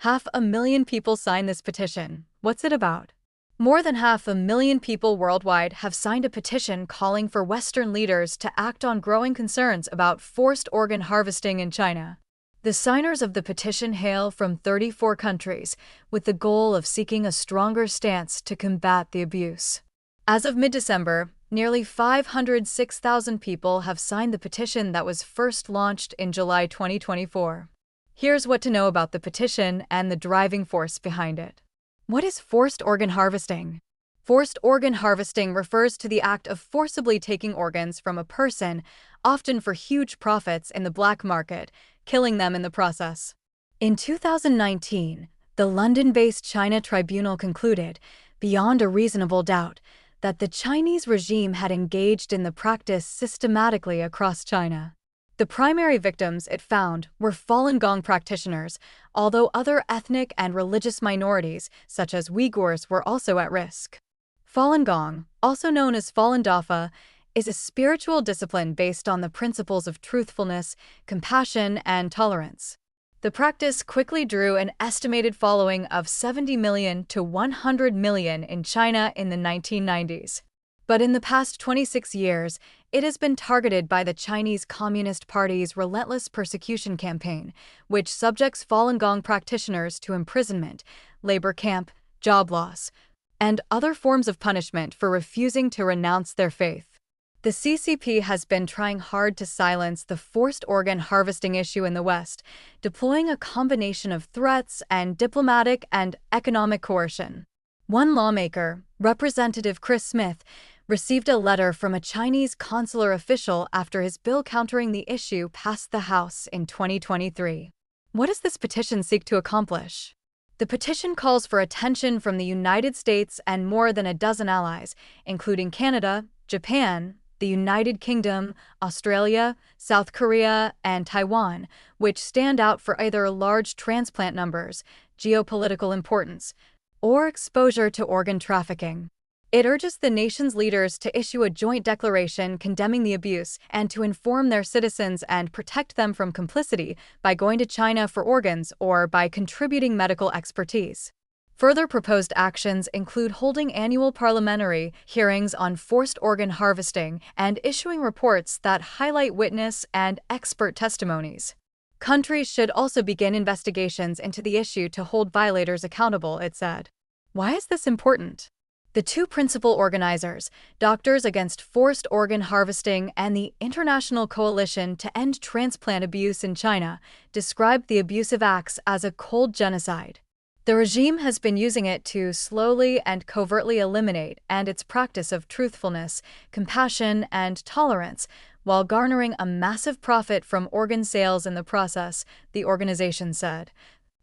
500,000 people signed this petition. What's it about? More than 500,000 people worldwide have signed a petition calling for Western leaders to act on growing concerns about forced organ harvesting in China. The signers of the petition hail from 34 countries, with the goal of seeking a stronger stance to combat the abuse. As of mid-December, nearly 506,000 people have signed the petition that was first launched in July 2024. Here's what to know about the petition and the driving force behind it. What is forced organ harvesting? Forced organ harvesting refers to the act of forcibly taking organs from a person, often for huge profits in the black market, killing them in the process. In 2019, the London-based China Tribunal concluded, beyond a reasonable doubt, that the Chinese regime had engaged in the practice systematically across China. The primary victims, it found, were Falun Gong practitioners, although other ethnic and religious minorities, such as Uyghurs, were also at risk. Falun Gong, also known as Falun Dafa, is a spiritual discipline based on the principles of truthfulness, compassion, and tolerance. The practice quickly drew an estimated following of 70 million to 100 million in China in the 1990s. But in the past 26 years, it has been targeted by the Chinese Communist Party's relentless persecution campaign, which subjects Falun Gong practitioners to imprisonment, labor camp, job loss, and other forms of punishment for refusing to renounce their faith. The CCP has been trying hard to silence the forced organ harvesting issue in the West, deploying a combination of threats and diplomatic and economic coercion. One lawmaker, Representative Chris Smith, received a letter from a Chinese consular official after his bill countering the issue passed the House in 2023. What does this petition seek to accomplish? The petition calls for attention from the United States and more than a dozen allies, including Canada, Japan, the United Kingdom, Australia, South Korea, and Taiwan, which stand out for either large transplant numbers, geopolitical importance, or exposure to organ trafficking. It urges the nation's leaders to issue a joint declaration condemning the abuse and to inform their citizens and protect them from complicity by going to China for organs or by contributing medical expertise. Further proposed actions include holding annual parliamentary hearings on forced organ harvesting and issuing reports that highlight witness and expert testimonies. Countries should also begin investigations into the issue to hold violators accountable, it said. Why is this important? The two principal organizers, Doctors Against Forced Organ Harvesting and the International Coalition to End Transplant Abuse in China, described the abusive acts as a cold genocide. The regime has been using it to slowly and covertly eliminate and its practice of truthfulness, compassion, and tolerance, while garnering a massive profit from organ sales in the process, the organization said.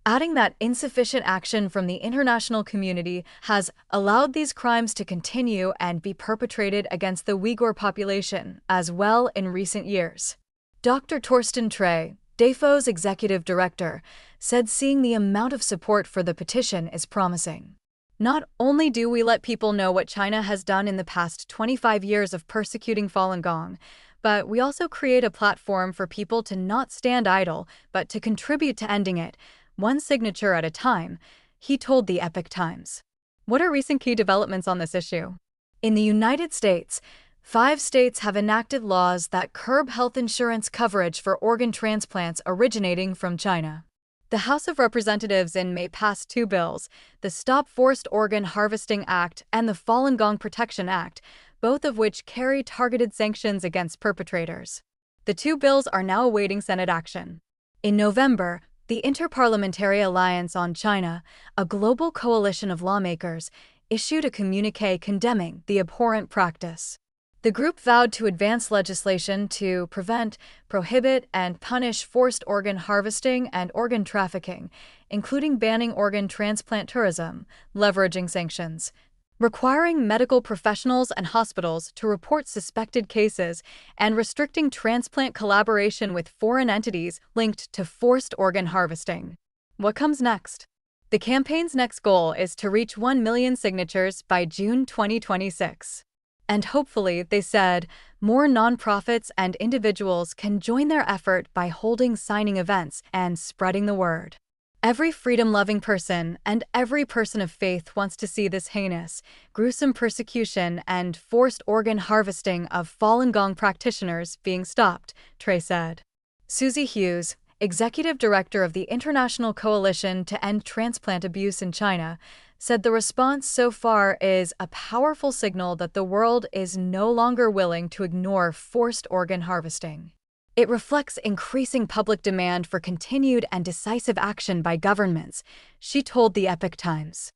Adding that insufficient action from the international community has allowed these crimes to continue and be perpetrated against the Uyghur population as well in recent years. Dr. Torsten Trey, DAFO's executive director, said seeing the amount of support for the petition is promising. Not only do we let people know what China has done in the past 25 years of persecuting Falun Gong, but we also create a platform for people to not stand idle, but to contribute to ending it, one signature at a time, he told the Epoch Times. What are recent key developments on this issue? In the United States, 5 states have enacted laws that curb health insurance coverage for organ transplants originating from China. The House of Representatives in May passed 2 bills, the Stop Forced Organ Harvesting Act and the Falun Gong Protection Act, both of which carry targeted sanctions against perpetrators. The 2 bills are now awaiting Senate action. In November, the Interparliamentary Alliance on China, a global coalition of lawmakers, issued a communiqué condemning the abhorrent practice. The group vowed to advance legislation to prevent, prohibit, and punish forced organ harvesting and organ trafficking, including banning organ transplant tourism, leveraging sanctions, requiring medical professionals and hospitals to report suspected cases, and restricting transplant collaboration with foreign entities linked to forced organ harvesting. What comes next? The campaign's next goal is to reach 1 million signatures by June 2026. And hopefully, they said, more nonprofits and individuals can join their effort by holding signing events and spreading the word. Every freedom-loving person and every person of faith wants to see this heinous, gruesome persecution and forced organ harvesting of Falun Gong practitioners being stopped, Trey said. Susie Hughes, executive director of the International Coalition to End Transplant Abuse in China, said the response so far is a powerful signal that the world is no longer willing to ignore forced organ harvesting. It reflects increasing public demand for continued and decisive action by governments, she told the Epoch Times.